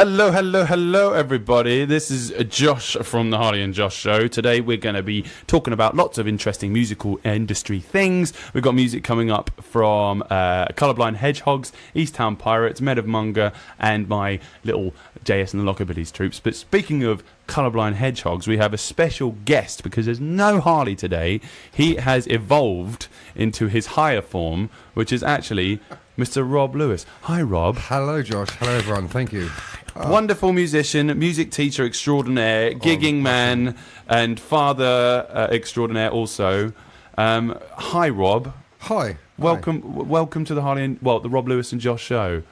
Hello, hello, hello, everybody. This is Josh from the Harley and Josh Show. Today we're going to be talking about lots of interesting musical industry things. We've got music coming up from Colorblind Hedgehogs, East Town Pirates, Men of Munger, and my little JS and the Lockabilly's troops. But speaking of Colorblind Hedgehogs, we have a special guest because there's no Harley today. He has evolved into his higher form, which is actually Mr. Rob Lewis. Hi, Rob. Hello, Josh. Hello, everyone. Thank you. Wonderful musician, music teacher extraordinaire, gigging man, and father extraordinaire also. Hi, Rob. Hi. Welcome to the the Rob Lewis and Josh Show.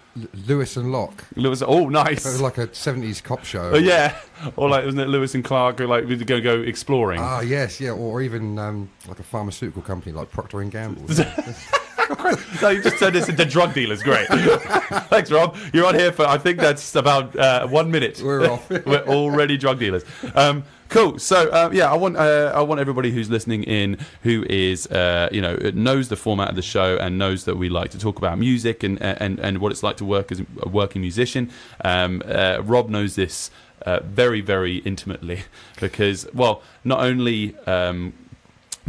Lewis and Locke. Lewis, oh, nice. It was like a 70s cop show. Oh, yeah. Or like, wasn't it Lewis and Clark who like we're going to go exploring? Ah, yes, yeah. Or even like a pharmaceutical company like Procter and Gamble. No, you just turned this into drug dealers. Great. Thanks, Rob. You're on here for, I think that's about 1 minute. We're off. We're already drug dealers. Cool. So I want everybody who's listening in who is knows the format of the show and knows that we like to talk about music and what it's like to work as a working musician. Rob knows this very, very intimately because, well, not only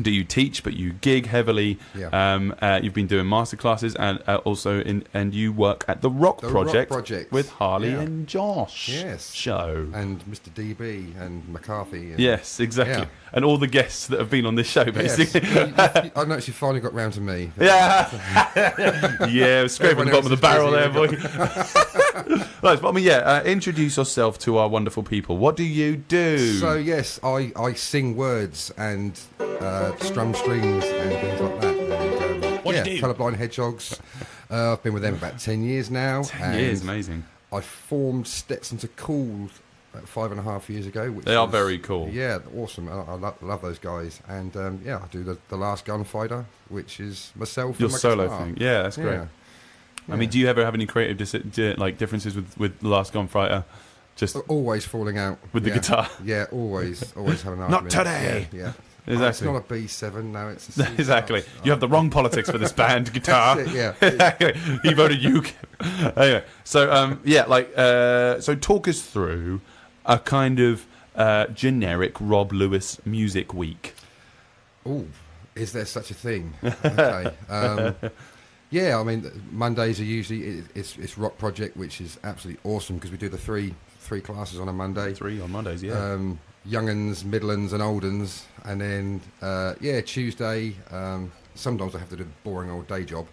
do you teach, but you gig heavily. Yeah. You've been doing masterclasses and also and you work at the Rock Project with Harley and Josh. Yes. Show. And Mr. DB and McCarthy. And, yes, exactly. Yeah. And all the guests that have been on this show, basically. Yes. I noticed you finally got round to me. Yeah. Yeah, scraping the bottom of the barrel there, boy. Right, but I mean, introduce yourself to our wonderful people. What do you do? So, yes, I sing words and strum strings and things like that. And, what do you do? Colorblind Hedgehogs. I've been with them about 10 years now. 10 years, amazing. I formed Stetson to Cool about 5.5 years ago. They are very cool. Yeah, awesome. I love those guys. And I do the Last Gunfighter, which is myself. Your and my solo guitar. thing. Yeah, that's great. Yeah. I mean, do you ever have any creative differences with The Last Gunfighter? Just always falling out with the guitar. Yeah, always have an argument. Not today. Yeah. Exactly. It's not a B7 now. It's a C exactly. You have the wrong politics for this band guitar. That's it, yeah. Exactly. He voted UKIP. Anyway, so so talk us through a kind of generic Rob Lewis music week. Oh, is there such a thing? Okay. Yeah, I mean, Mondays are usually it's Rock Project, which is absolutely awesome because we do the three classes on a Monday. 3 on Mondays, yeah. Young'uns, middle-uns and old-uns. And then, Tuesday, sometimes I have to do the boring old day job.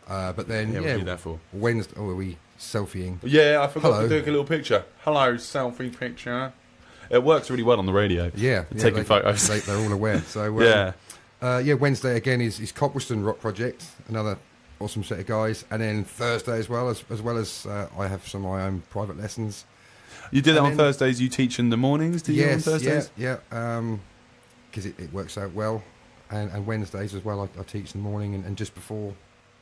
But then, what do you do that for? Wednesday, are we selfieing? Yeah, I forgot to take a little picture. Hello, selfie picture. It works really well on the radio. Yeah. Taking photos. They're all aware. So, Wednesday again is Copweston Rock Project, another awesome set of guys. And then Thursday as well as I have some of my own private lessons. You do that on Thursdays? You teach in the mornings? Do you on Thursdays? Yeah. Because it works out well. And Wednesdays as well, I teach in the morning and just before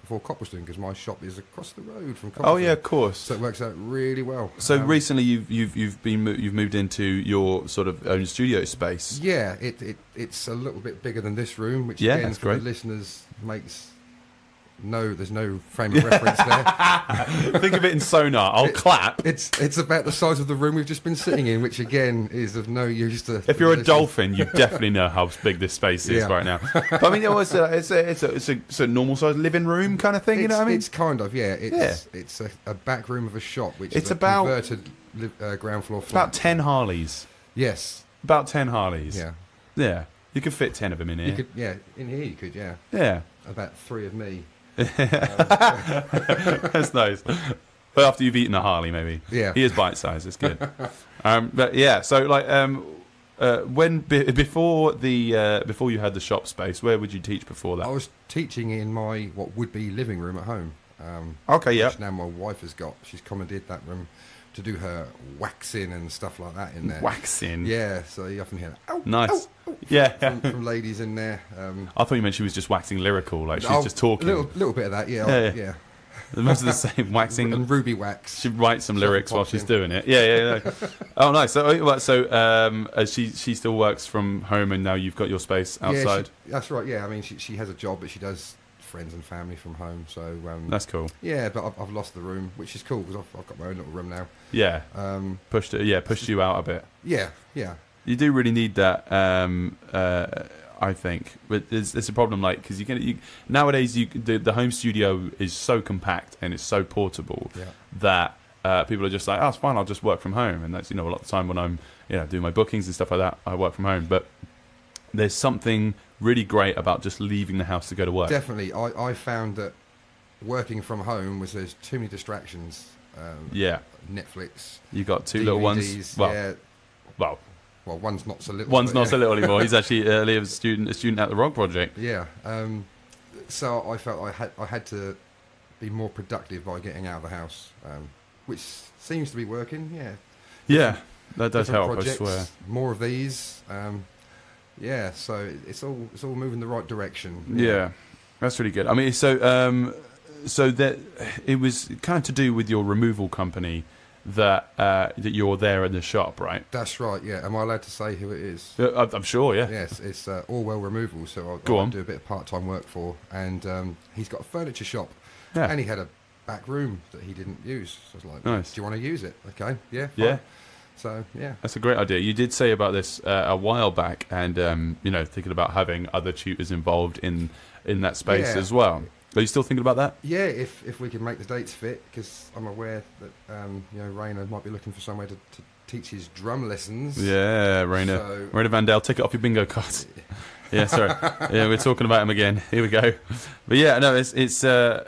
Copweston, because my shop is across the road from Copweston. Oh yeah, of course. So it works out really well. So recently you've moved into your sort of own studio space. Yeah, it's a little bit bigger than this room, which again for the listeners makes. No, there's no frame of reference there. Think of it in sonar. I'll clap. It's about the size of the room we've just been sitting in, which again is of no use to. If you're a dolphin, you definitely know how big this space is right now. But I mean, it's a normal sized living room kind of thing. You know what I mean? It's kind of It's a back room of a shop, which is about converted ground floor flat. About 10 Harleys. Yes. About 10 Harleys. Yeah. Yeah. You could fit 10 of them in here. In here you could. Yeah. Yeah. About 3 of me. That's nice. But after you've eaten a Harley, maybe. Yeah. He is bite sized. It's good. But yeah, so like before you had the shop space, where would you teach before that? I was teaching in my what would be living room at home. Okay, yeah. Which now my wife has got. She's commandeered that room to do her waxing and stuff like that in there. Waxing? Yeah, so you often hear, "Ow, nice." ow, ow," yeah. from ladies in there. I thought you meant she was just waxing lyrical, like she's just talking. A little bit of that, yeah. Most of the same waxing and ruby wax. She writes some lyrics while she's doing it. Yeah. Oh, nice. So she still works from home, and now you've got your space outside. Yeah, that's right. Yeah, I mean, she has a job, but she does friends and family from home. So That's cool. yeah, but I've lost the room, which is cool because I've got my own little room now. Yeah. Pushed you out a bit. Yeah. You do really need that, I think. But it's a problem, like, because nowadays the home studio is so compact and it's so portable that people are just like, oh, it's fine, I'll just work from home. And that's, a lot of the time when I'm, doing my bookings and stuff like that, I work from home. But there's something really great about just leaving the house to go to work. Definitely. I found that working from home there's too many distractions. Netflix. You got two DVDs, little ones. Well, one's not so little. One's not so little anymore. He's actually a student at the Rock Project. Yeah. So I felt I had to be more productive by getting out of the house, which seems to be working. Yeah. Yeah, that does help. Projects, I swear. More of these. So it's all moving the right direction. Yeah, that's really good. I mean, so that it was kind of to do with your removal company that you're there in the shop, right? That's right. Yeah. Am I allowed to say who it is? I'm sure. Yeah. Yes, it's Orwell Removal. So I do a bit of part-time work for, and he's got a furniture shop, and he had a back room that he didn't use. So I was like, nice. Do you want to use it? Okay. Yeah. Fine. Yeah. So yeah, that's a great idea. You did say about this a while back, and thinking about having other tutors involved in that space as well. Are you still thinking about that? Yeah, if we can make the dates fit, because I'm aware that Rainer might be looking for somewhere to teach his drum lessons. Yeah, Rainer Van Dale, take it off your bingo card. Yeah, sorry. Yeah, we're talking about him again. Here we go. But yeah, no, it's a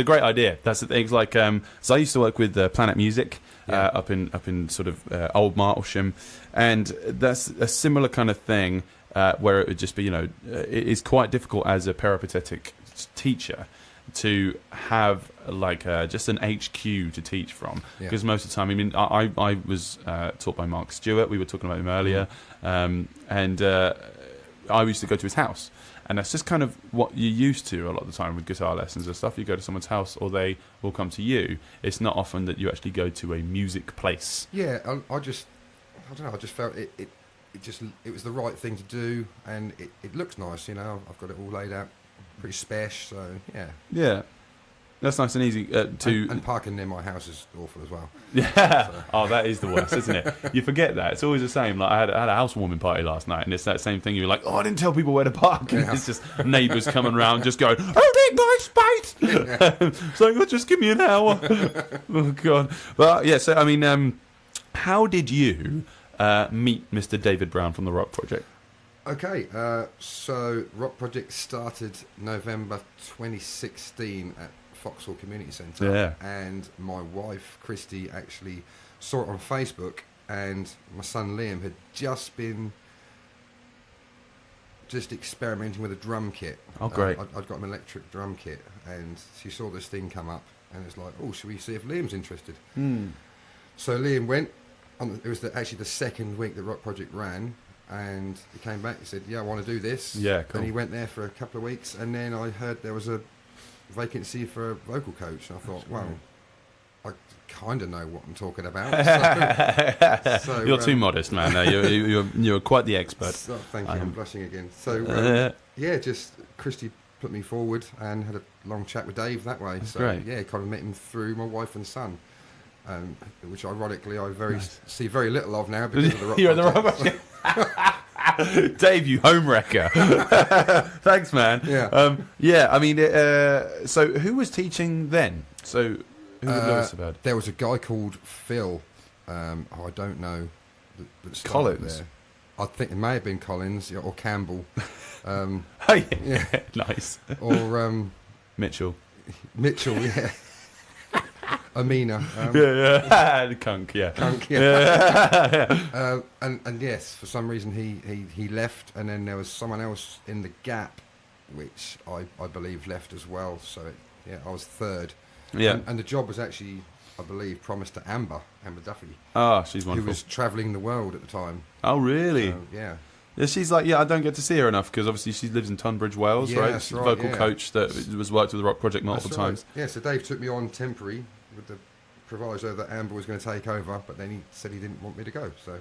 great idea. That's the thing. It's like so I used to work with Planet Music. Up in sort of Old Martlesham, and that's a similar kind of thing where it would just be, it is quite difficult as a peripatetic teacher to have like just an HQ to teach from, because most of the time, I mean, I was taught by Mark Stewart. We were talking about him earlier, and I used to go to his house. And that's just kind of what you're used to a lot of the time with guitar lessons and stuff. You go to someone's house or they will come to you. It's not often that you actually go to a music place. Yeah, I don't know. I just felt it was the right thing to do, and it looks nice. I've got it all laid out, pretty spash. So yeah. Yeah. That's nice and easy and parking near my house is awful as well. Yeah. So. Oh, that is the worst, isn't it? You forget that. It's always the same. Like I had a housewarming party last night, and it's that same thing. You're like, oh, I didn't tell people where to park. And it's just neighbours coming around, just going, oh, need my space. Saying, oh, just give me an hour. Oh God. But yeah. So I mean, how did you meet Mr. David Brown from the Rock Project? Okay, so Rock Project started November 2016 at Foxhall Community Centre, and my wife Christy actually saw it on Facebook, and my son Liam had just been experimenting with a drum kit. Oh, great! I'd got an electric drum kit, and she saw this thing come up, and it's like, oh, should we see if Liam's interested? So Liam went. It was actually the second week that Rock Project ran. And he came back and said, yeah, I want to do this. Yeah, cool. And he went there for a couple of weeks, and then I heard there was a vacancy for a vocal coach. And I thought, well, I kind of know what I'm talking about. So, you're too modest, man. No, you're quite the expert. So, thank you. I'm blushing again. So, just Christy put me forward and had a long chat with Dave that way. That's so, great. Yeah, kind of met him through my wife and son. Which ironically I see very little of now because of the Rock You're in the Project. Dave, you homewrecker. Thanks, man. Yeah. I mean, so who was teaching then? So who would Lewis have had? There was a guy called Phil. I don't know. Collins. There. I think it may have been Collins or Campbell. Yeah. Nice. Or Mitchell. Yeah. Amina. Kunk, yeah. Kunk, yeah. And yes, for some reason he left, and then there was someone else in the gap, which I believe left as well. So I was third. Yeah. And the job was actually, I believe, promised to Amber Duffy. Oh, she's wonderful. Who was travelling the world at the time. Oh, really? Yeah. Yeah, she's like, I don't get to see her enough because obviously she lives in Tunbridge Wells, right? That's right. Vocal coach that was worked with the Rock Project multiple times. Yeah, so Dave took me on temporary with the proviso that Amber was going to take over, but then he said he didn't want me to go. So,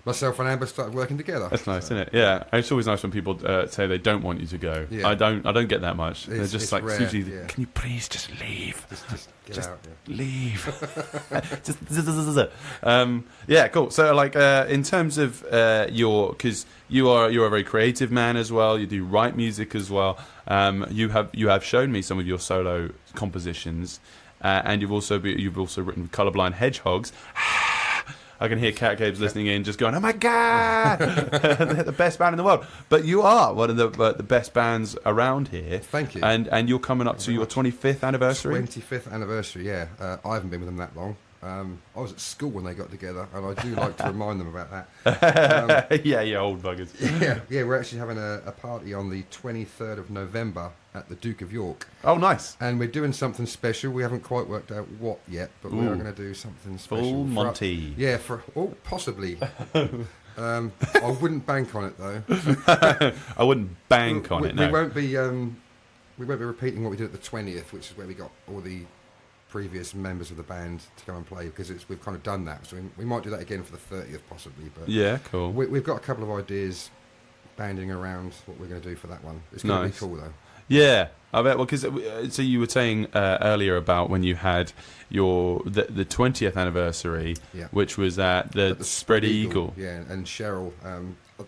myself and Amber started working together. That's nice, isn't it? Yeah, it's always nice when people say they don't want you to go. Yeah. I don't get that much. They're just like, rare, Susie, yeah. Can you please just leave? Just out. Yeah. Leave. Yeah, cool. So, like, in terms of because you're a very creative man as well. You do write music as well. You have shown me some of your solo compositions, and you've also written Colorblind Hedgehogs. I can hear Cat Caves listening in, just going, "Oh my god, they're the best band in the world!" But you are one of the best bands around here. Thank you. And you're coming up to your 25th anniversary. 25th anniversary, yeah. I haven't been with them that long. I was at school when they got together, and I do like to remind them about that. Yeah, you old buggers. Yeah. We're actually having a party on the 23rd of November at the Duke of York. Oh, nice. And we're doing something special. We haven't quite worked out what yet, but we are going to do something special. Full Monty. Possibly. I wouldn't bank on it, though. I wouldn't bank on it, no. We won't be repeating what we did at the 20th, which is where we got all the previous members of the band to come and play, because we've kind of done that. So we might do that again for the 30th, possibly. But yeah, cool. We've got a couple of ideas banding around what we're going to do for that one. It's going to be cool, though. Yeah, I bet. Well, because so you were saying earlier about when you had the 20th anniversary, which was at the Spread Eagle. Yeah, and Cheryl,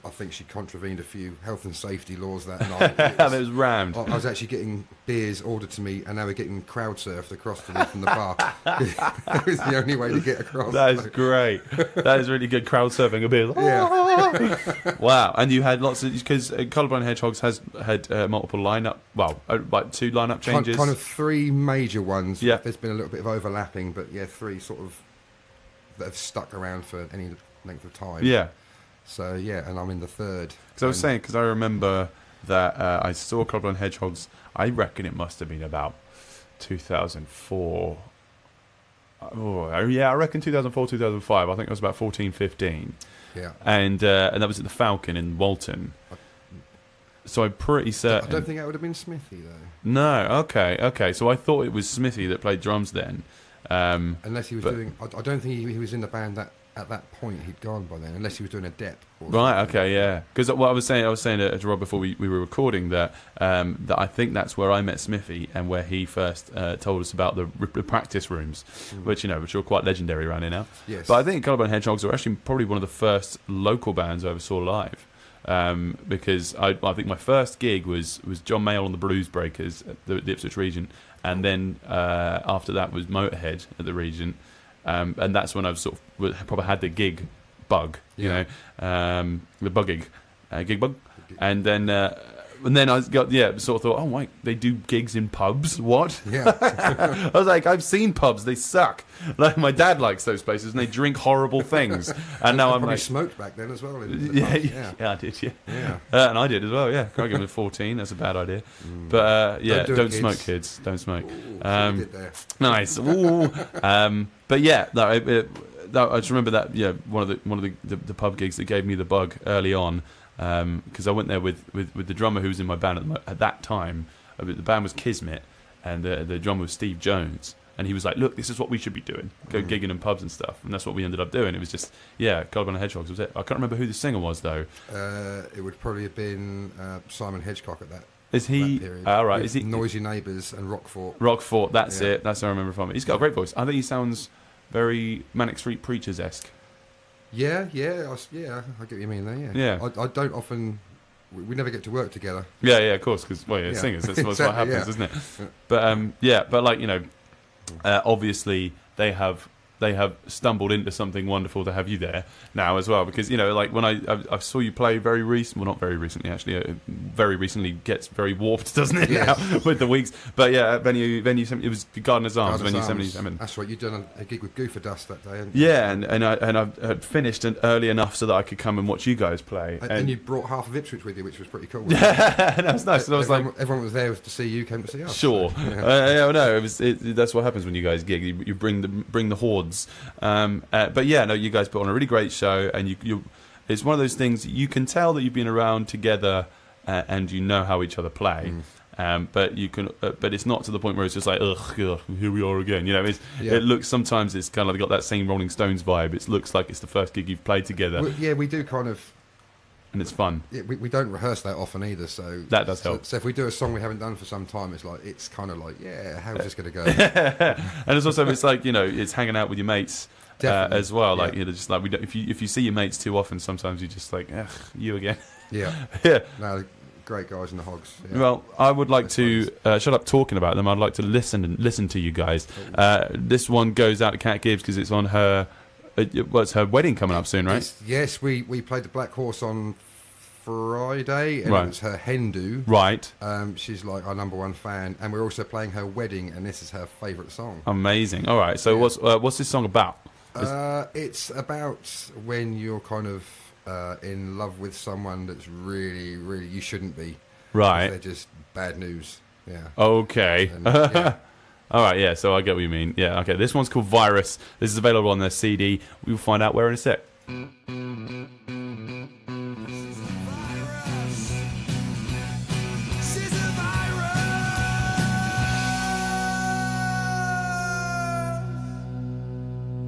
I think she contravened a few health and safety laws that night. And it was rammed. I was actually getting beers ordered to me, and they were getting crowd surfed across to me from the bar. It was the only way to get across. That is great. That is really good crowd surfing a beer. Yeah. Wow. And you had lots of, because Colorblind Hedgehogs has had multiple lineup, like 2 lineup changes. Kind of 3 major ones. Yeah. There's been a little bit of overlapping, but 3 sort of that have stuck around for any length of time. Yeah. So, and I'm in the 3rd. Because I was saying, because I remember that I saw Colorblind Hedgehogs, I reckon it must have been about 2004. Oh, yeah, I reckon 2004, 2005. I think it was about 14, 15. Yeah. And that was at the Falcon in Walton. So I'm pretty certain. I don't think that would have been Smithy, though. No, okay. So I thought it was Smithy that played drums then. Unless he was doing... I don't think he was in the band at that point. He'd gone by then, unless he was doing a dep. Right, okay, yeah. Because what I was saying to Rob before we were recording that I think that's where I met Smithy, and where he first told us about the practice rooms, which are quite legendary around here now. Yes. But I think Colorblind Hedgehogs are actually probably one of the first local bands I ever saw live. Because I think my first gig was John Mayall on the Blues Breakers at the Ipswich Regent, and then after that was Motorhead at the Regent, and that's when I was probably had the gig bug, the bugging, gig bug, and then I got sort of thought, oh wait, they do gigs in pubs, what? Yeah. I was like, I've seen pubs, they suck. Like, my dad likes those places and they drink horrible things, and now I'm like, smoked back then as well. Yeah, I did, yeah. And I did as well, yeah. Craigie was 14, that's a bad idea. But don't smoke, kids, don't smoke. Ooh, nice. Ooh. But yeah, I just remember that one of the pub gigs that gave me the bug early on, because I went there with the drummer who was in my band at that time. The band was Kismet, and the drummer was Steve Jones. And he was like, look, this is what we should be doing. Go gigging in pubs and stuff. And that's what we ended up doing. It was just, Colorblind Hedgehogs was it. I can't remember who the singer was, though. It would probably have been Simon Hedgecock at that. Is he? All right. Is he? Noisy Neighbours and Rockfort. Rockfort, that's it. That's what I remember from it. He's got a great voice. I think he sounds very Manic Street Preachers-esque. Yeah, I get what you mean there, Yeah. I don't often... We never get to work together. Yeah, of course, because, singers, that's exactly, what happens, isn't it? But, like, obviously they have stumbled into something wonderful to have you there now as well, because like when I saw you play very recently, well, not very recently actually, very recently gets very warped, doesn't it? Yes. Now with the weeks, but venue it was Gardener's Arms, venue 77. That's right, you'd done a gig with Goofer Dust that day, hadn't you? And I had finished early enough so that I could come and watch you guys play, and you brought half of Ipswich with you, which was pretty cool. That was nice. So everyone was there to see you, came to see us. Sure, so, no, that's what happens when you guys gig. You bring the horde. But you guys put on a really great show, and you it's one of those things you can tell that you've been around together, and you know how each other play. but you can, but it's not to the point where it's just like, ugh, here we are again. You know, it looks, sometimes it's kind of got that same Rolling Stones vibe. It looks like it's the first gig you've played together. We do kind of, and it's fun. Yeah, we don't rehearse that often either, so that does help. So if we do a song we haven't done for some time, it's kind of like, how's this going to go? And it's also, it's like, you know, it's hanging out with your mates. As well, like, you know, just like if you see your mates too often, sometimes you're just like, ugh, you again. Yeah. Yeah. No, great guys in the Hogs. Yeah. Well, I would like to shut up talking about them. I'd like to listen to you guys. This one goes out to Kat Gibbs because it's on her. It's her wedding coming up soon, right? Yes, we played the Black Horse on Friday, and it was her hen do. Right. She's like our #1 fan, and we're also playing her wedding, and this is her favourite song. Amazing. All right. So what's this song about? It's about when you're kind of in love with someone that's really, really you shouldn't be. Right. They're just bad news. Yeah. Okay. And, yeah. All right. Yeah. So I get what you mean. Yeah. Okay. This one's called Virus. This is available on their CD. We'll find out where in a sec.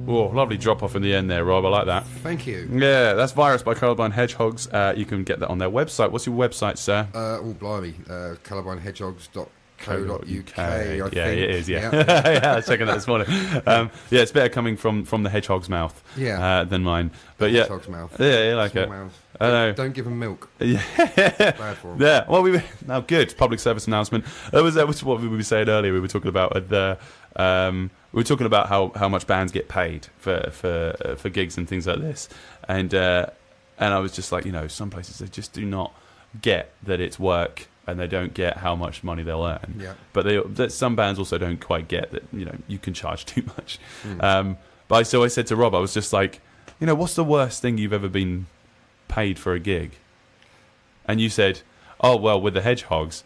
Oh, lovely drop off in the end there, Rob. I like that. Thank you. Yeah, that's Virus by Colorblind Hedgehogs. You can get that on their website. What's your website, sir? Blimey. Colorblindhedgehogs.co.uk. I think. It is, yeah. Yeah, I was checking that this morning. It's better coming from the hedgehog's mouth than mine. But yeah. Hedgehog's mouth. Yeah, you like Small it. mouths. I know. Don't give them milk. Yeah. Bad for them. Yeah. Well, good public service announcement. That was what we were saying earlier. We were talking about we were talking about how much bands get paid for gigs and things like this, and I was just like, you know, some places they just do not get that it's work, and they don't get how much money they'll earn. Yeah. But some bands also don't quite get that, you know, you can charge too much. So I said to Rob, I was just like, you know, what's the worst thing you've ever been paid for a gig? And you said, oh well, with the Hedgehogs,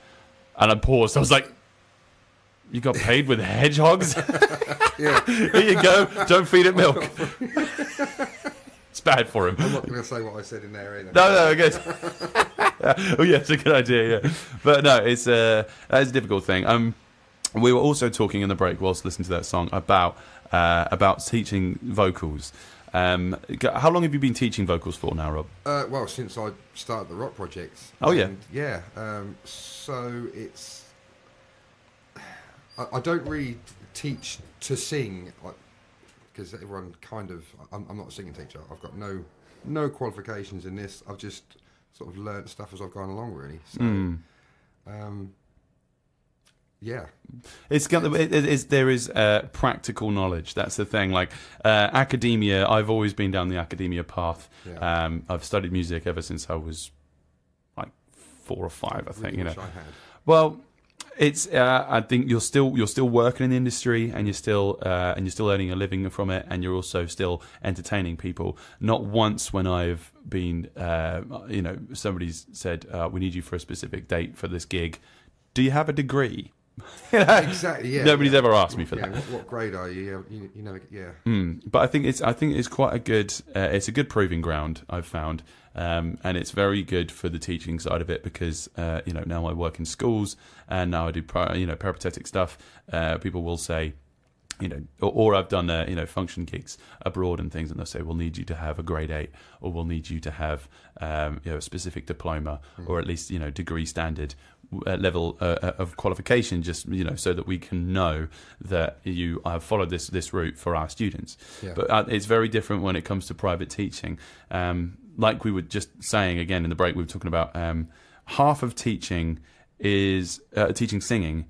and I paused. I was like, you got paid with hedgehogs? Yeah. Here you go. Don't feed it milk. It's bad for him. I'm not going to say what I said in there either. No, good. Oh yeah, it's a good idea. Yeah, but no, that is a difficult thing. We were also talking in the break whilst listening to that song about teaching vocals. How long have you been teaching vocals for now, Rob? Well, since I started the rock project. Oh yeah. Yeah. So it's. I don't really teach to sing, because everyone kind of. I'm not a singing teacher. I've got no qualifications in this. I've just sort of learnt stuff as I've gone along, really. So, yeah, there is practical knowledge. That's the thing. Like academia, I've always been down the academia path. Yeah. I've studied music ever since I was like 4 or 5. I think. Really You know. wish I had. Well, it's. I think you're still working in the industry, and you're still earning a living from it, and you're also still entertaining people. Not once when I've been, somebody's said, "We need you for a specific date for this gig. Do you have a degree?" Exactly. Yeah. Nobody's ever asked me for that. What grade are you? You never. Yeah. But I think it's quite a good. It's a good proving ground, I've found. And it's very good for the teaching side of it because now I work in schools and now I do peripatetic stuff. People will say, or I've done function gigs abroad and things, and they'll say we'll need you to have a grade 8, or we'll need you to have a specific diploma, or at least degree standard level of qualification, just so that we can know that you have followed this route for our students. Yeah. But it's very different when it comes to private teaching. Like we were just saying again in the break, we were talking about half of teaching is teaching singing,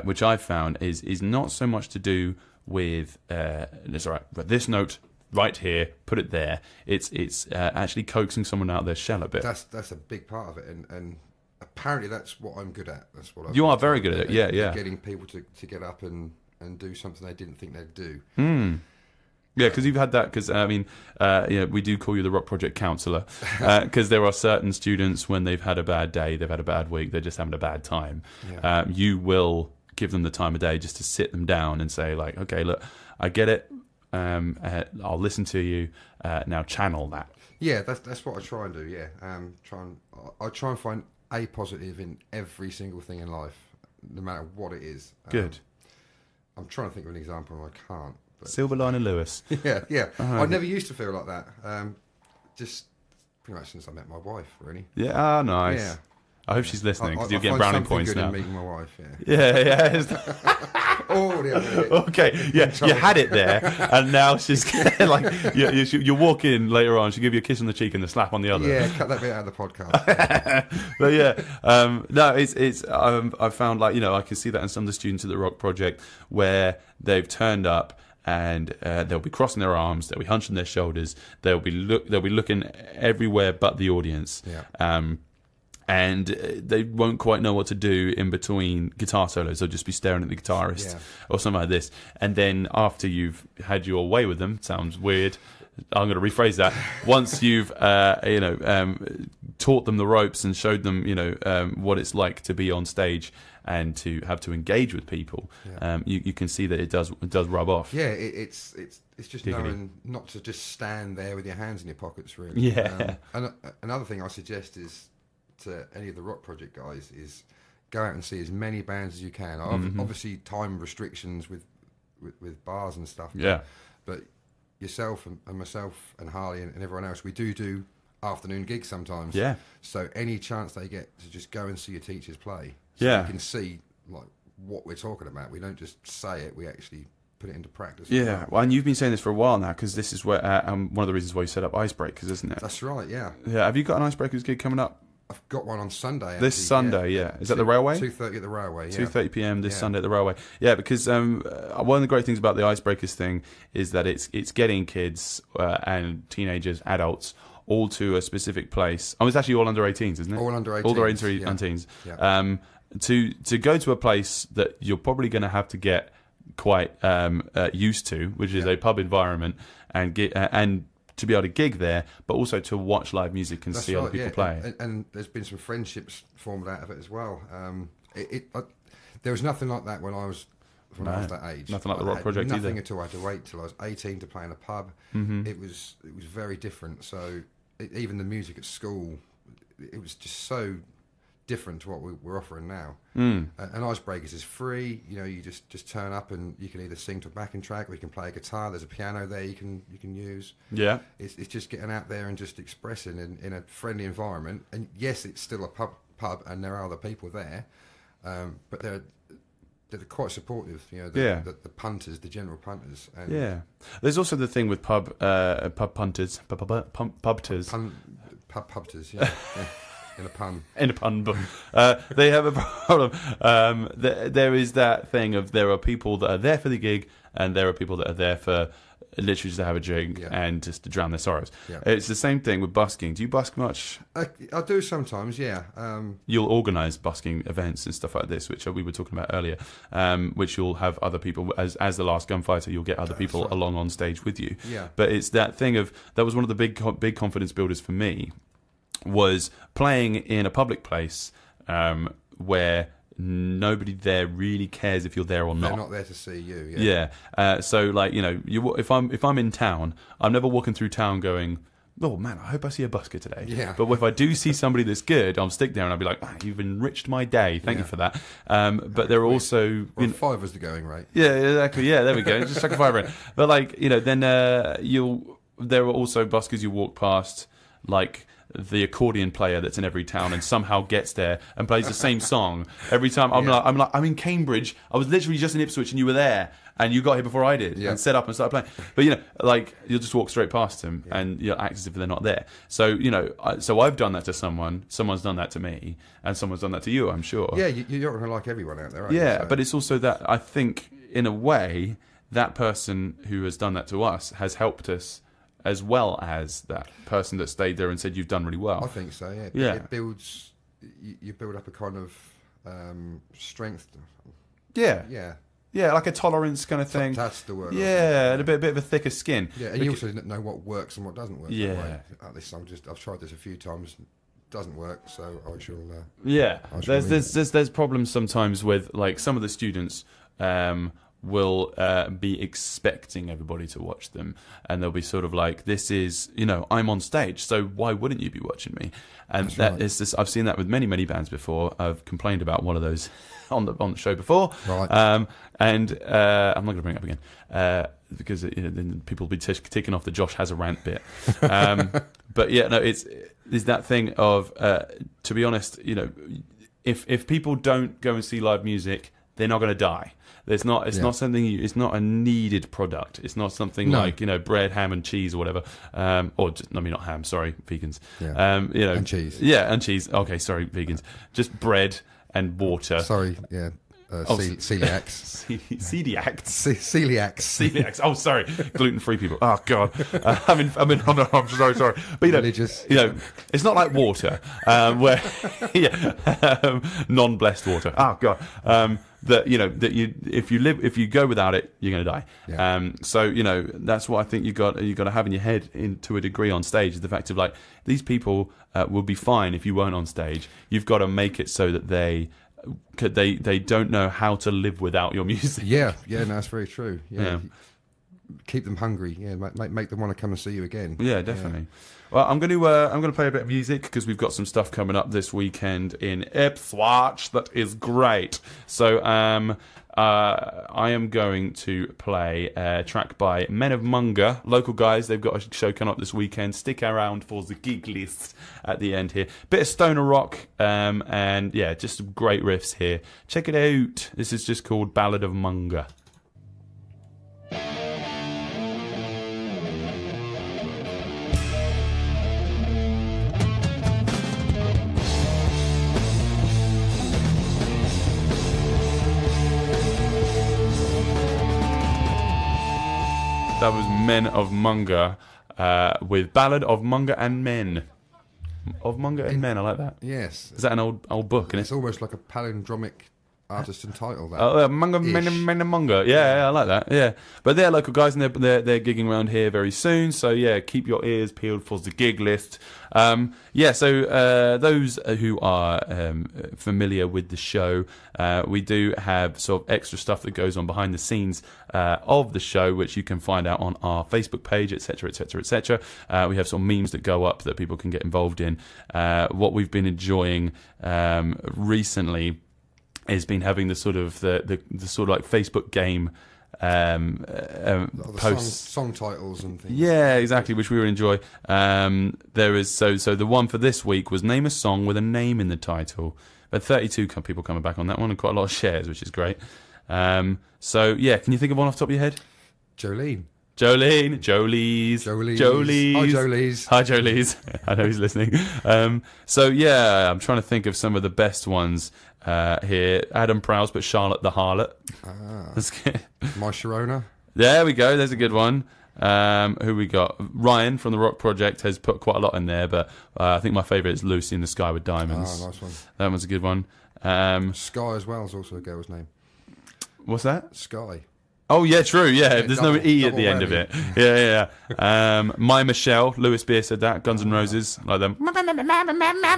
which I've found is not so much to do with it's all right, but this note right here, put it there. It's actually coaxing someone out of their shell a bit. That's a big part of it, and apparently that's what I'm good at. That's what you are very good at it. Yeah. Getting people to get up and do something they didn't think they'd do. Yeah, because you've had that. Because we do call you the Rock Project counsellor, because there are certain students when they've had a bad day, they've had a bad week, they're just having a bad time. Yeah. You will give them the time of day just to sit them down and say, like, okay, look, I get it. I'll listen to you. Now channel that. Yeah, that's what I try and do. Yeah, I try and find A positive in every single thing in life, no matter what it is. Good. I'm trying to think of an example, and I can't. But Silver lining Lewis. yeah. Oh, I never used to feel like that. Just pretty much since I met my wife, really. Yeah, nice. Yeah. I hope she's listening because you're I getting find brownie something points good now. in meeting my wife, Yeah. Oh, yeah. Okay, yeah, you had it there, and now she's like, you walk in later on, she'll give you a kiss on the cheek and a slap on the other. Yeah, cut that bit out of the podcast. But yeah, no, it's I found, like, I can see that in some of the students at the Rock Project where they've turned up and they'll be crossing their arms, they'll be hunching their shoulders, they'll be looking everywhere but the audience. Yeah. And they won't quite know what to do in between guitar solos. They'll just be staring at the guitarist or something like this. And then after you've had your way with them, sounds weird, I'm going to rephrase that. Once you've taught them the ropes and showed them what it's like to be on stage and to have to engage with people, you can see that it does rub off. Yeah, it's just Giggity. knowing not to just stand there with your hands in your pockets, really. Yeah. And another thing I suggest is to any of the Rock Project guys is go out and see as many bands as you can. Obviously, time restrictions with bars and stuff. Yeah. But yourself and myself and Harley and everyone else, we do afternoon gigs sometimes. Yeah. So any chance they get to just go and see your teachers play, so you can see like what we're talking about. We don't just say it; we actually put it into practice. Yeah, well, and you've been saying this for a while now, because this is where one of the reasons why you set up Icebreakers, isn't it? That's right. Yeah. Yeah. Have you got an Icebreakers gig coming up? I've got one on Sunday. This Sunday, yeah. Is that the Railway? 2:30 at the Railway. Yeah. 2:30 p.m. this Sunday at the Railway. Yeah, because one of the great things about the Icebreakers thing is that it's getting kids and teenagers, adults, all to a specific place. Oh, it's actually all under 18s, isn't it? All under 18s. All under 18s. Yeah. To go to a place that you're probably going to have to get quite used to, which is a pub environment, and to be able to gig there, but also to watch live music and see other people play. And there's been some friendships formed out of it as well. There was nothing like that when I was that age. Nothing like the Rock Project either. Nothing at all. I had to wait till I was 18 to play in a pub. Mm-hmm. It was very different. So even the music at school, it was just so different to what we're offering now. And Icebreakers is free. You just turn up and you can either sing to a backing track or you can play a guitar. There's a piano there you can use. Yeah. It's just getting out there and just expressing in a friendly environment. And yes, it's still a pub and there are other people there, but they're quite supportive. The punters, the general punters. And there's also the thing with pub punters, pubters. Pubters, yeah. In a pun. In a pun, but they have a problem. There is that thing of there are people that are there for the gig, and there are people that are there for literally just to have a drink and just to drown their sorrows. Yeah. It's the same thing with busking. Do you busk much? I do sometimes, yeah. You'll organise busking events and stuff like this, which we were talking about earlier, which you'll have other people, as the last gunfighter, you'll get other people along on stage with you. Yeah. But it's that thing of, that was one of the big confidence builders for me, was playing in a public place where nobody there really cares if you're there or not. They're not there to see you. Yeah. So like, if I'm in town, I'm never walking through town going, oh man, I hope I see a busker today. Yeah. But if I do see somebody that's good, I'll stick there and I'll be like, you've enriched my day. Thank you for that. But there are also... five was the going rate. Yeah, exactly. Yeah, there we go. Just like a $5. But like, then there are also buskers you walk past, like the accordion player that's in every town and somehow gets there and plays the same song every time. I'm in Cambridge. I was literally just in Ipswich and you were there and you got here before I did and set up and started playing. But you'll just walk straight past them and you'll act as if they're not there. So so I've done that to someone's done that to me, and someone's done that to you, I'm sure. Yeah, you're not going to like everyone out there, are you? Yeah, but it's also that I think in a way that person who has done that to us has helped us, as well as that person that stayed there and said you've done really well. I think so. Yeah. Yeah. It builds. You build up a kind of strength. Yeah. Yeah. Yeah, like a tolerance kind of thing. That's the word. Yeah, and a bit of a thicker skin. Yeah, and you also know what works and what doesn't work. Yeah. I've tried this a few times. Doesn't work, so I shall. There's problems sometimes with like some of the students will be expecting everybody to watch them, and they'll be sort of like, this is, I'm on stage, so why wouldn't you be watching me? And is this, I've seen that with many bands before. I've complained about one of those on the show before, right? And I'm not going to bring it up again because then people will be ticking off the Josh has a rant bit. But yeah, no, it's that thing of to be honest, if people don't go and see live music, they're not going to die. It's not something. It's not a needed product. It's not something like bread, ham, and cheese or whatever. Or just, not ham. Sorry, vegans. Yeah. And cheese. Yeah, and cheese. Okay, sorry, vegans. Just bread and water. Sorry. Yeah. Celiacs. Celiacs. Celiacs. Oh, sorry, gluten-free people. Oh God, I'm I'm sorry. But religious. It's not like water, where non-blessed water. Oh God. That if you go without it, you're going to die. Yeah. So that's what I think you got to have in your head, to a degree, on stage, is the fact of like, these people will be fine if you weren't on stage. You've got to make it so that they don't know how to live without your music. Yeah, no, that's very true. Yeah. Keep them hungry. Yeah, make them want to come and see you again. Yeah, definitely. Yeah. Well, I'm going to play a bit of music because we've got some stuff coming up this weekend in Ipswich that is great. So I am going to play a track by Men of Munga, local guys. They've got a show coming up this weekend. Stick around for the gig list at the end here. Bit of stoner rock, and yeah, just some great riffs here. Check it out. This is just called Ballad of Munga. That was Men of Munga with Ballad of Munga and Men. Of Munga and Men, I like that. Yes. Is that an old book? It's almost like a palindromic artist and title. That. Oh, Munga, Men and Munga. Yeah, I like that. Yeah, but they're local guys, and they're gigging around here very soon. So yeah, keep your ears peeled for the gig list. So those who are familiar with the show, we do have sort of extra stuff that goes on behind the scenes of the show, which you can find out on our Facebook page, etc., etc., etc. We have some memes that go up that people can get involved in. What we've been enjoying recently has been having the sort of like Facebook game posts, song titles and things. Yeah, exactly, which we would enjoy. There is so the one for this week was name a song with a name in the title. But 32 people coming back on that one, and quite a lot of shares, which is great. So yeah, can you think of one off the top of your head? Jolene. Jolie's. Hi, Jolie's. I know he's listening. So yeah, I'm trying to think of some of the best ones here. Adam Prowse, but Charlotte the Harlot. That's good. My Sharona. There we go. There's a good one. Who we got? Ryan from the Rock Project has put quite a lot in there, but I think my favourite is Lucy in the Sky with Diamonds. Nice one. That one's a good one. Sky as well is also a girl's name. What's that? Sky. Oh yeah, true. Yeah, there's double, no E at the end whammy. of it. Yeah. My Michelle, Lewis Beer said that. Guns N' Roses, like them.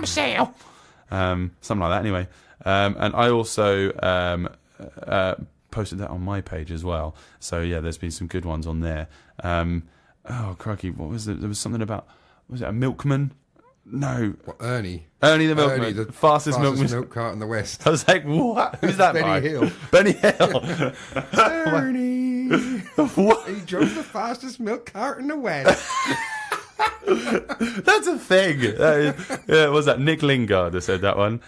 Michelle. Something like that. Anyway, and I also posted that on my page as well. So yeah, there's been some good ones on there. Oh crikey, what was it? There was something about, was it a milkman? No. What, Ernie the milkman. The fastest milkman. milk cart in the West. I was like, what? Who's that by? Benny Hill. Benny Hill. Ernie. What? He drove the fastest milk cart in the West. That's a thing. Yeah, what was that? Nick Lingard that said that one.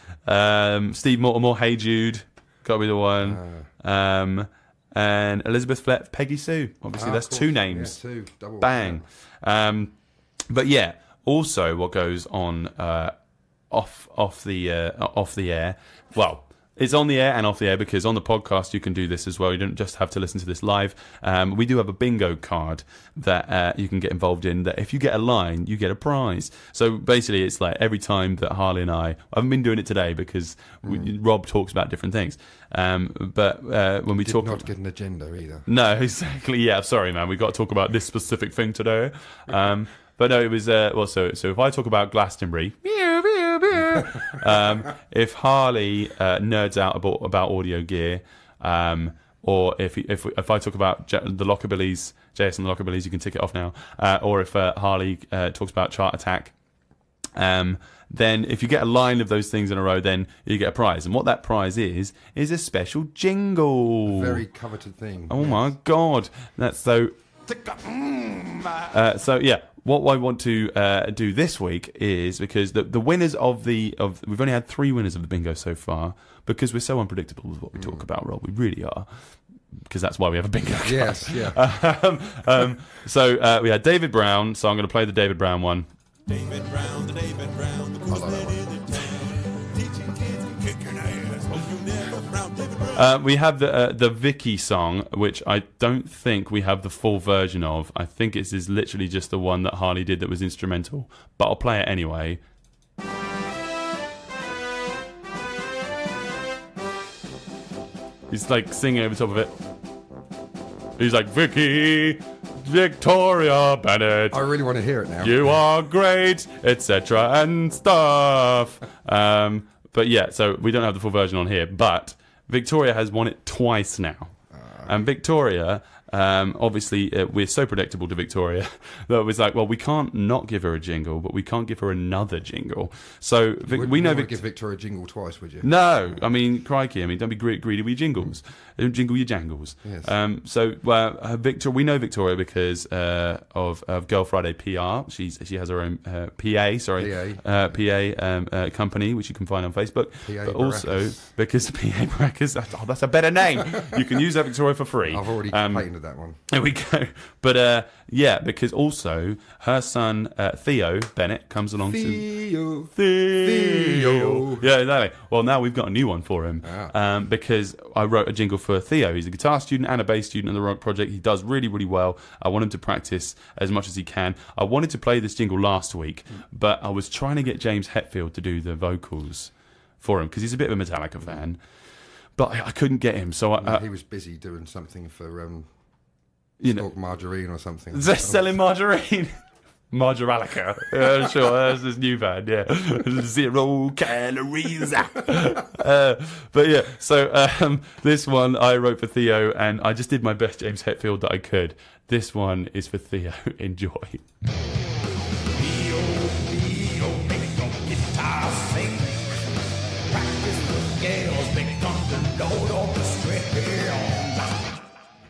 Steve Mortimer, Hey Jude, got to be the one. And Elizabeth Flett, Peggy Sue. Obviously, that's two names. Yeah, two. Double. Bang. But yeah, also what goes on off the air. Well, it's on the air and off the air, because on the podcast you can do this as well. You don't just have to listen to this live. We do have a bingo card that you can get involved in, that if you get a line, you get a prize. So basically it's like every time that Harley and I haven't been doing it today because Rob talks about different things. But when we talk... not get an agenda either. No, exactly. Yeah, sorry, man. We've got to talk about this specific thing today. But no, it was... so if I talk about Glastonbury... if Harley nerds out about audio gear, or if I talk about the Lockabillies, JS and the Lockabillies, you can tick it off now. Or if Harley talks about Chart Attack, then if you get a line of those things in a row, then you get a prize. And what that prize is a special jingle. A very coveted thing. Oh my God, that's so. So yeah, what I want to do this week is, because the winners of we've only had 3 winners of the bingo so far, because we're so unpredictable with what we talk about, Rob. We really are. Because that's why we have a bingo card. Yes, yeah. So we had David Brown, so I'm going to play the David Brown one. David Brown, the David Brown, the coolest man in the town. Teaching kids and kicking ass. Hope you never frown, David Brown. We have the Vicky song, which I don't think we have the full version of. I think it's is literally just the one that Harley did that was instrumental. But I'll play it anyway. He's like singing over top of it. He's like, Vicky, Victoria Bennett. I really want to hear it now. You are great, etc. and stuff. But yeah, so we don't have the full version on here, but Victoria has won it twice now. And Victoria, obviously, we're so predictable to Victoria that it was like, well, we can't not give her a jingle, but we can't give her another jingle. So we know. Would give Victoria a jingle twice, would you? No, I mean, crikey, I mean, don't be greedy with your jingles. Don't jingle your jangles. Yes. So we know Victoria because of Girl Friday PR. She has her own PA company, which you can find on Facebook. PA but also Baracus. because PA Baracus, that's a better name. You can use that, Victoria, for free. I've already patented that one. There we go. But yeah, because also her son Theo Bennett comes along Theo. Theo. Yeah, exactly. Well, now we've got a new one for him Ah. because I wrote a jingle for Theo. He's a guitar student and a bass student in the Rock Project. He does really, really well. I want him to practice as much as he can. I wanted to play this jingle last week, but I was trying to get James Hetfield to do the vocals for him because he's a bit of a Metallica fan. But I couldn't get him, so He was busy doing something for know, margarine or something. selling margarine. Margaralica. Yeah, sure, that's his new band, yeah. 0 calories. But yeah, so this one I wrote for Theo, and I just did my best James Hetfield that I could. This one is for Theo. Enjoy.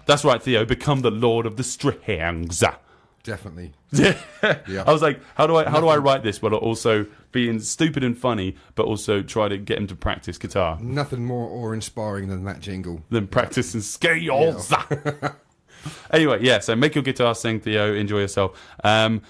That's right, Theo. Become the Lord of the Strings. Definitely. Yeah. Yeah. I was like, how do I write this while also being stupid and funny, but also try to get him to practice guitar? Nothing more awe-inspiring than that jingle. Than practicing scales. Anyway, yeah. So make your guitar sing, Theo. Enjoy yourself. Did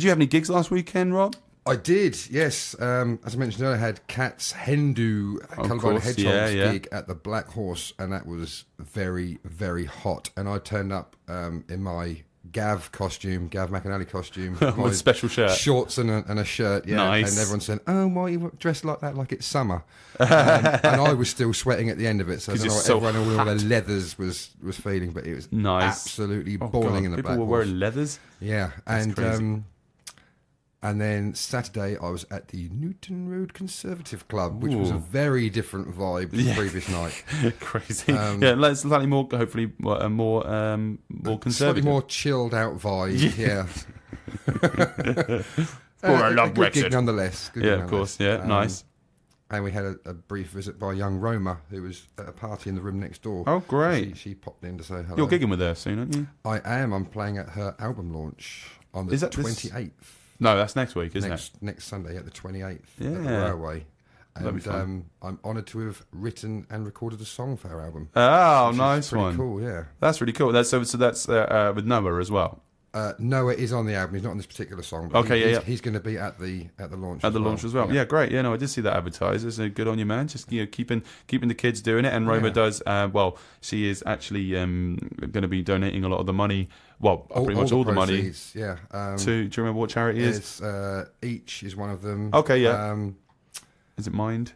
you have any gigs last weekend, Rob? I did, yes. As I mentioned earlier, I had Cat's Hendu Colourblind Hedgehogs gig at the Black Horse, and that was very, very hot. And I turned up in my Gav McAnally costume. With a special shirt. Shorts and a shirt, yeah. Nice. And everyone said, oh, why are you dressed like that, like it's summer? And I was still sweating at the end of it, so I don't know what everyone with all the leathers was feeling, but it was absolutely boiling in the Black Horse. People were wearing leathers? Yeah, That's crazy. And then Saturday, I was at the Newton Road Conservative Club, which was a very different vibe to the previous night. Crazy. Yeah, slightly more, hopefully, more conservative. Slightly more chilled out vibe, yeah. I love a good Brexit. gig nonetheless. Yeah, of course, yeah, nice. And we had a brief visit by young Roma, who was at a party in the room next door. Oh, great. She popped in to say hello. You're gigging with her soon, aren't you? I am. I'm playing at her album launch on the 28th. No, that's next week, isn't it? Next Sunday at the 28th at the Yeah. Railway. That'd be fun. I'm honoured to have written and recorded a song for her album. Oh, which is nice pretty one. Cool, yeah. That's really cool. That's with Noah as well. Noah is on the album. He's not on this particular song. But Okay, he's going to be at the launch. At the launch as well. Yeah, great. Yeah, no, I did see that advertised. It's good on you, man. Just keeping the kids doing it. And Roma does. She is actually going to be donating a lot of the money. Well, pretty much all the money. Yeah. Do you remember what charity it is? Each is one of them. Okay, yeah. Is it Mind?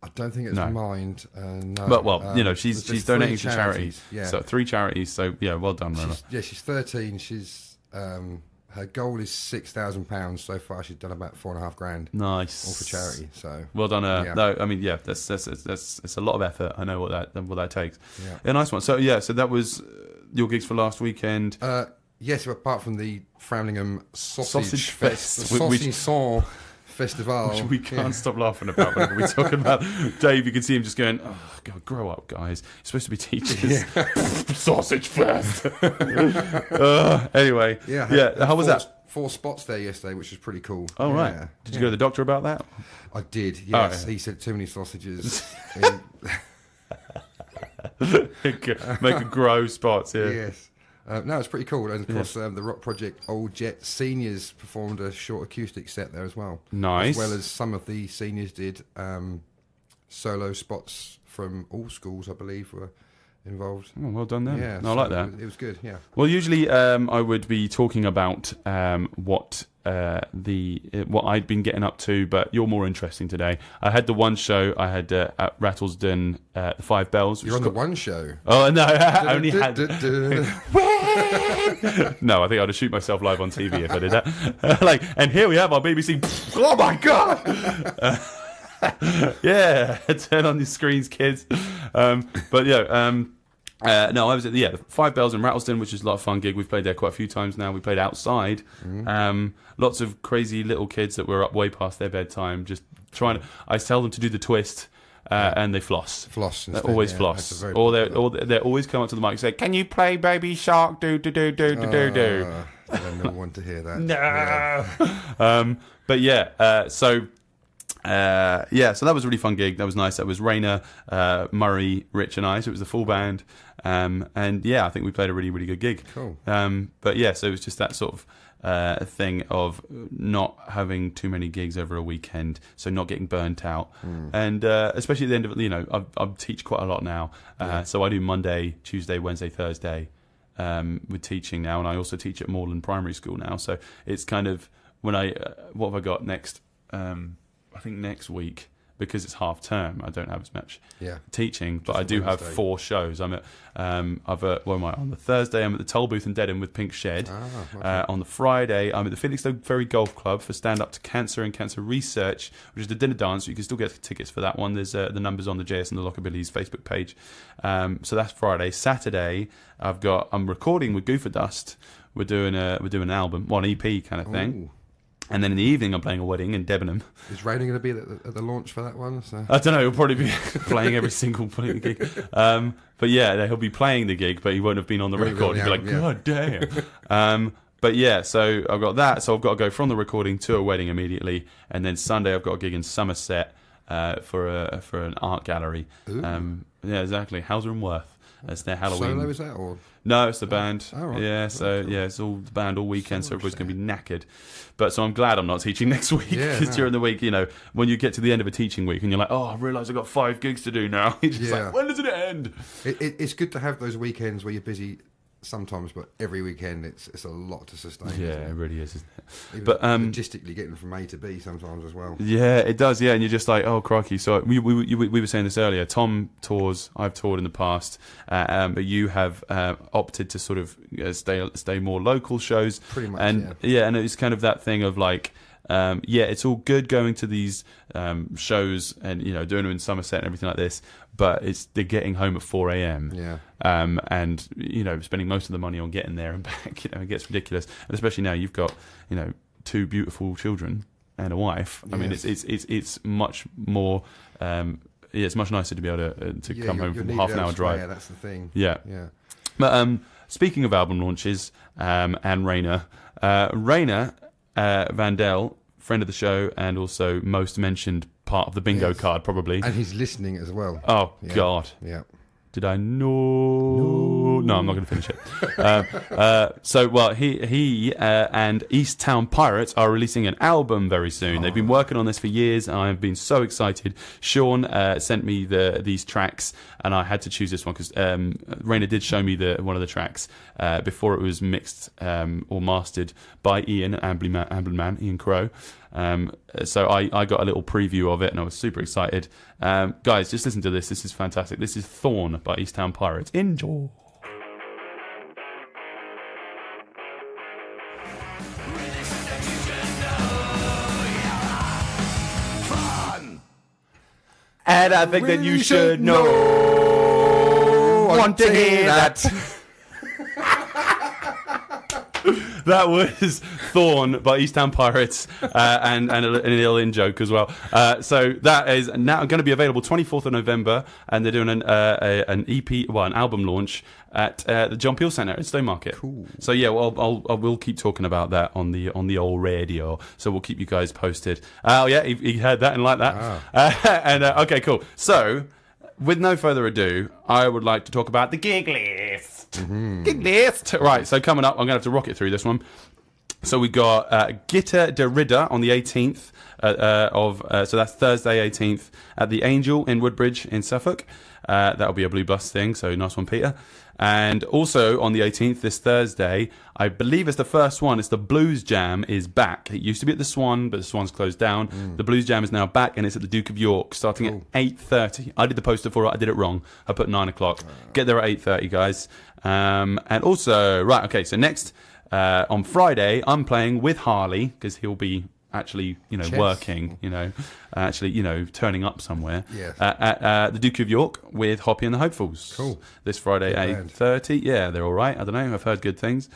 I don't think it's Mind. No. But she's donating to charities. Yeah. So 3 charities. So yeah, well done, Roma. She's 13. She's her Her goal is £6,000. So far, she's done about £4,500, Nice. all for charity. So Well done. Yeah. No, I mean, yeah, that's it's a lot of effort. I know what that takes. Yeah. Nice one. So yeah, so that was your gigs for last weekend. yes, apart from the Framlingham Sausage Fest, the which- Saucisson Festival, Which we can't stop laughing about whenever we talk about. Dave, you can see him just going, "Oh God, grow up, guys! You're supposed to be teachers." Sausage Fest. Anyway, yeah. How was that? 4 spots there yesterday, which was pretty cool. Oh right. Yeah. Did you go to the doctor about that? I did. Yes, Oh, yeah. he said too many sausages. Make a grow spots. Yeah. Yes. No, it's pretty cool. And of course, the Rock Project Old Jet Seniors performed a short acoustic set there as well. Nice. As well as some of the seniors did solo spots from all schools, I believe, were involved. Oh, well done then. Yeah, No, I like that. It was good. Yeah. Well, usually I would be talking about what I'd been getting up to, but you're more interesting today. I had the one show I had at Rattlesden, the Five Bells. You're on the one show. Oh no, I only had. Yeah. No, I think I'd have shoot myself live on TV if I did that. And here we have our BBC. Oh my God! Yeah, turn on your screens, kids. But yeah. No, I was at the Five Bells in Rattlesden, which is a lot of fun gig. We've played there quite a few times now. We played outside. Lots of crazy little kids that were up way past their bedtime, just trying to. I tell them to do the twist, and they floss. Floss. They Instead, always yeah. floss. That's a very Or popular- they always come up to the mic and say, "Can you play Baby Shark? Do." I don't want to hear that. No. Yeah. But yeah, so that was a really fun gig. That was nice. That was Rainer, Murray, Rich, and I. So it was the full band. And yeah, I think we played a really, really good gig. Cool. But yeah, so it was just that sort of thing of not having too many gigs over a weekend, so not getting burnt out. And especially at the end of it, I teach quite a lot now. So I do Monday, Tuesday, Wednesday, Thursday with teaching now, and I also teach at Moreland Primary School now. So it's kind of when what have I got next? I think next week, because it's half term, I don't have as much teaching, but I do have 4 shows. I'm at where am I? On the Thursday, I'm at the Toll Booth in Dedham with Pink Shed. On the Friday, I'm at the Felixstowe Ferry Golf Club for Stand Up to Cancer and Cancer Research, which is the dinner dance. You can still get tickets for that one. There's the numbers on the JS and the Lockabilly's Facebook page. So that's Friday. Saturday, I'm recording with Goofer Dust. We're doing an album, one EP kind of thing. Ooh. And then in the evening, I'm playing a wedding in Debenham. Is Rainer going to be at the launch for that one? So. I don't know. He'll probably be playing every single gig. But yeah, he'll be playing the gig, but he won't have been on the record. He'll be like, God damn. But yeah, so I've got that. So I've got to go from the recording to a wedding immediately. And then Sunday, I've got a gig in Somerset for an art gallery. Yeah, exactly. Hauser and Worth. That's their Halloween. Solo, is that? Or? No, it's the band. Oh, right. Yeah, so cool. yeah, it's all the band all weekend, so everybody's going to be knackered. But so I'm glad I'm not teaching next week, because during the week, when you get to the end of a teaching week and you're like, oh, I realise I've got 5 gigs to do now. You're just like, when does it end? It's good to have those weekends where you're busy sometimes, but every weekend it's a lot to sustain. Yeah, isn't it really is, isn't it? Even But logistically getting from A to B sometimes as well. Yeah, it does. Yeah, and you're just like, oh crikey. So we were saying this earlier. Tom tours. I've toured in the past, but you have opted to sort of stay more local shows. Pretty much. And and it's kind of that thing of like. It's all good going to these shows and doing them in Somerset and everything like this, but they're getting home at 4 a.m. Yeah. And spending most of the money on getting there and back. It gets ridiculous, and especially now you've got 2 beautiful children and a wife. I mean, it's much more. It's much nicer to be able to come home from half an hour drive. Yeah, that's the thing. Yeah. Yeah. But speaking of album launches and Rainer Vandell, friend of the show, and also most mentioned part of the bingo card, probably. And he's listening as well. Oh, God. Yeah. Did I know? No, I'm not going to finish it. He and East Town Pirates are releasing an album very soon. They've been working on this for years, and I've been so excited. Sean sent me these tracks, and I had to choose this one because Rainer did show me one of the tracks before it was mixed or mastered by Ian Ambleman, Ian Crow. So I got a little preview of it, and I was super excited. Guys, just listen to this. This is fantastic. This is Thorn by East Town Pirates. Enjoy. And I think that you really should know. Want to hear that? That was Thorn by East Ham Pirates, and an little in joke as well. So that is now going to be available 24th of November, and they're doing an EP, an album launch at the John Peel Centre in Stowmarket. Cool. So yeah, well, I will keep talking about that on the old radio. So we'll keep you guys posted. Oh yeah, he heard that and like that. Okay, cool. So with no further ado, I would like to talk about the gig list. Gig list. Right, so coming up, I'm going to have to rocket through this one. So we got Gitter de Ridder on the 18th so that's Thursday 18th at the Angel in Woodbridge in Suffolk. That'll be a Blue Bus thing, so nice one, Peter. And also on the 18th, this Thursday, I believe it's the first one, it's the Blues Jam is back. It used to be at the Swan, but the Swan's closed down. The Blues Jam is now back, and it's at the Duke of York, starting at 8:30. I did the poster for it, I did it wrong. I put 9 o'clock. Get there at 8:30, guys. And also, right, okay, so next, on Friday, I'm playing with Harley, because he'll be actually, working, turning up somewhere. Yes. At the Duke of York with Hoppy and the Hopefuls. Cool. This Friday, Good 8:30. Yeah, they're all right. I don't know. I've heard good things.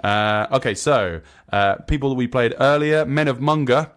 Okay, so people that we played earlier, Men of Munga,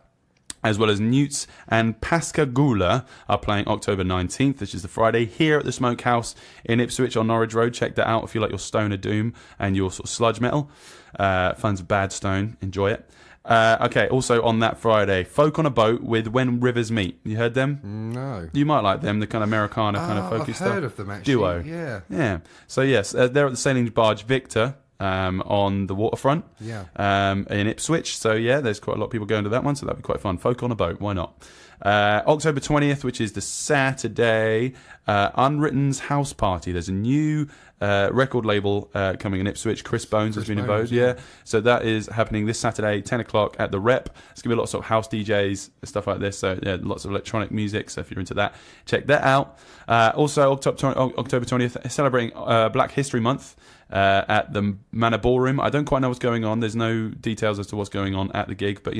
as well as Newts and Pascagoula are playing October 19th, which is the Friday, here at the Smokehouse in Ipswich on Norwich Road. Check that out if you like your stoner doom and your sort of sludge metal. Fun's bad stone. Enjoy it. Okay, also on that Friday, Folk on a Boat with When Rivers Meet. You heard them? No. You might like them, the kind of Americana kind of folky I've stuff. heard of them, actually. Duo. Yeah. So yes, they're at the Sailing Barge Victor on the waterfront in Ipswich. So yeah, there's quite a lot of people going to that one, so that'd be quite fun. Folk on a Boat, why not? October 20th, which is the Saturday, Unwritten's House Party. There's a new record label coming in Ipswich. Chris Bones has been involved. Yeah. So that is happening this Saturday, 10 o'clock at the Rep. It's going to be a lot of sort of house DJs and stuff like this. So yeah, lots of electronic music. So if you're into that, check that out. Also, October 20th, celebrating Black History Month. At the Manor Ballroom. I don't quite know what's going on. There's no details as to what's going on at the gig, but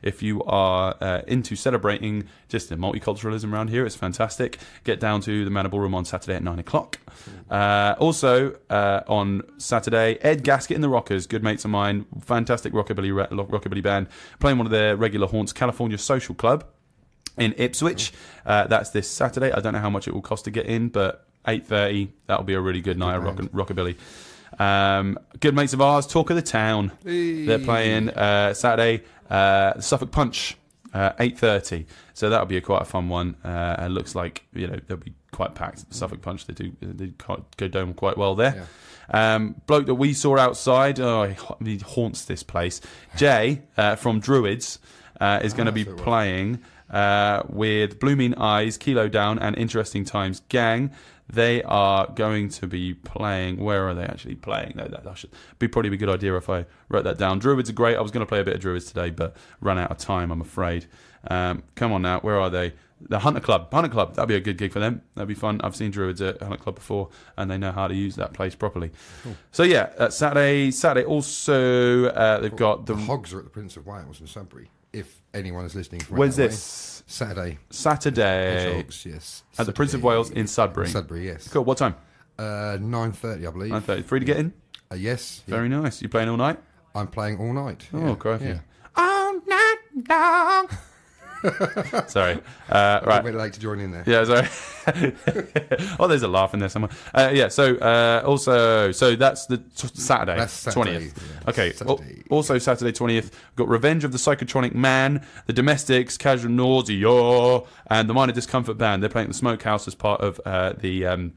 if you are into celebrating just the multiculturalism around here, it's fantastic. Get down to the Manor Ballroom on Saturday at 9 o'clock. Also on Saturday, Ed Gasket and the Rockers, good mates of mine, fantastic rockabilly band, playing one of their regular haunts, California Social Club in Ipswich. That's this Saturday. I don't know how much it will cost to get in, but 8:30, that'll be a really good night of rockabilly. Good mates of ours, Talk of the Town. Hey. They're playing Saturday, Suffolk Punch, 8:30. So that'll be quite a fun one. It looks like they'll be quite packed. Suffolk Punch, they go down quite well there. Yeah. Bloke that we saw outside, he haunts this place. Jay from Druids is going to be playing with Blue Mean Eyes, Kilo Down, and Interesting Times Gang. They are going to be playing. Where are they actually playing? That should probably be a good idea if I wrote that down. Druids are great. I was going to play a bit of Druids today, but ran out of time, I'm afraid. Come on now. Where are they? The Hunter Club. That'd be a good gig for them. That'd be fun. I've seen Druids at Hunter Club before, and they know how to use that place properly. Cool. So yeah, Saturday also they've got the Hogs are at the Prince of Wales in Sudbury. If anyone is listening from where's this? Saturday. Hedgehogs, yes. At the Prince of Wales in Sudbury. Sudbury, yes. Cool. What time? 9:30, I believe. 9:30. Free to get in? Yes. Very nice. You playing all night? I'm playing all night. Oh, crikey. Yeah. All night long. Sorry. Right. I'm a bit late to join in there. Yeah, sorry. There's a laugh in there somewhere. So that's the Saturday. That's Saturday, 20th. Yeah. Okay. Saturday. Also Saturday 20th, we've got Revenge of the Psychotronic Man, The Domestics, Casual Nausea, and the Minor Discomfort Band. They're playing at the Smokehouse as part of the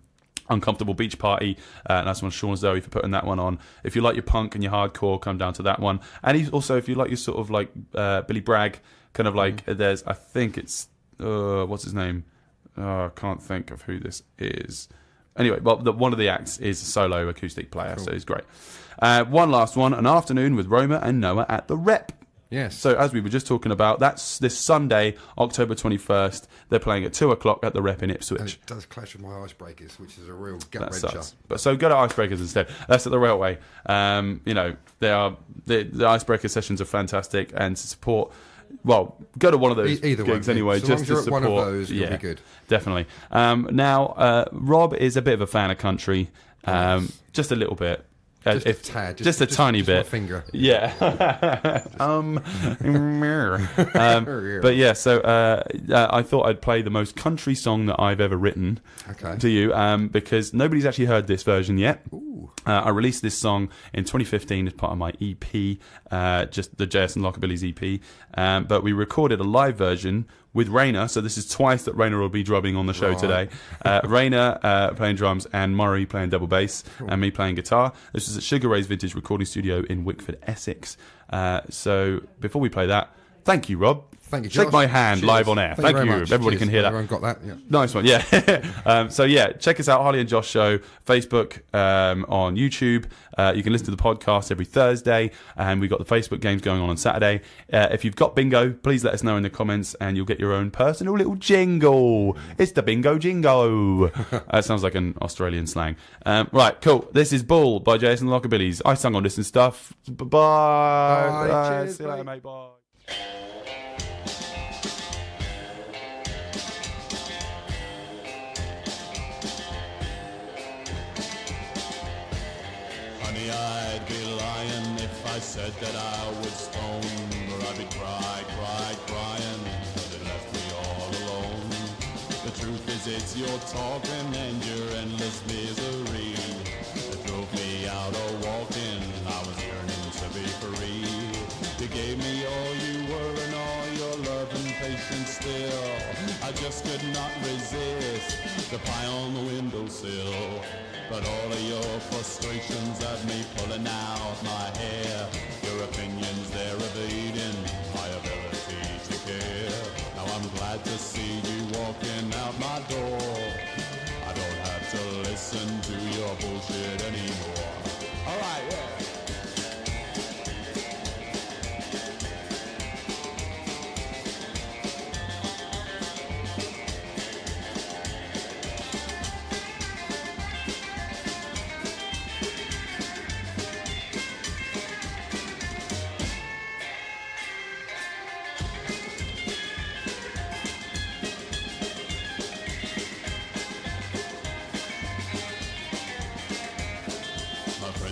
Uncomfortable Beach Party. And that's one Sean Zoe for putting that one on. If you like your punk and your hardcore, come down to that one. And also, if you like your sort of like Billy Bragg, kind of like there's, I think it's what's his name? I can't think of who this is. Anyway, well, one of the acts is a solo acoustic player, so he's great. One last one, an afternoon with Roma and Noah at the Rep. Yes. So as we were just talking about, that's this Sunday, October 21st. They're playing at 2 o'clock at the Rep in Ipswich. And it does clash with my Icebreakers, which is a real gut That wrencher. sucks. But so go to Icebreakers instead. That's at the Railway. They are the Icebreaker sessions are fantastic, and to support well, go to one of those Either gigs one. anyway, So just long as to you're at support. one of those, yeah, you'll be good. Definitely. Now, Rob is a bit of a fan of country, Yes. just a little bit. Just a tad. Just a tiny bit. My finger. Yeah. But yeah, so I thought I'd play the most country song that I've ever written to you, because nobody's actually heard this version yet. I released this song in 2015 as part of my EP, just the JS and Lockabilly's EP, but we recorded a live version with Rainer, so this is twice that Rainer will be drumming on the show today. Rainer playing drums and Murray playing double bass and me playing guitar. This is at Sugar Ray's Vintage Recording Studio in Wickford, Essex. So before we play that, thank you, Rob. Thank you, Josh. Shake my hand. Cheers. live on air. Thank you. Very much. Everybody Cheers. can hear that. Everyone got that? Yeah. Nice one, yeah. So yeah, check us out, Harley and Josh Show, Facebook, on YouTube. You can listen to the podcast every Thursday, and we've got the Facebook games going on Saturday. If you've got bingo, please let us know in the comments, and you'll get your own personal little jingle. It's the bingo jingo. That sounds like an Australian slang. Right, cool. This is Bull by Jason Lockabilly's. I sung on this and stuff. Bye. Bye. Cheers, See you later, mate. mate. Bye. Honey, I'd be lying if I said that I would stone, or I'd be crying, but it left me all alone. The truth is it's your talking and your endless misery that drove me out of walking. I was yearning to be free. You gave me all you were and all your love and patience still. I just could not resist the pie on the windowsill. But all of your frustrations have me pulling out my hair. Your opinions, they're evading my ability to care. Now I'm glad to see you walking out my door. I don't have to listen to your bullshit anymore. Alright, yeah.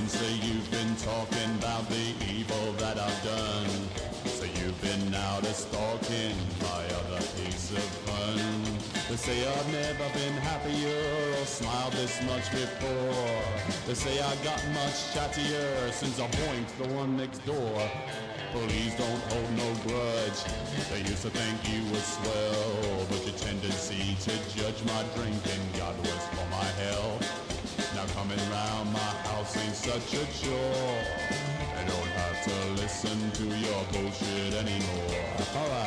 Say you've been talking about the evil that I've done. So you've been out a stalking my other piece of fun. They say I've never been happier or smiled this much before. They say I got much chattier since I boinked the one next door. Please don't hold no grudge. They used to think you was swell, but your tendency to judge my drinking got worse for my health. Now coming round my house ain't such a chore. I don't have to listen to your bullshit anymore. Alright.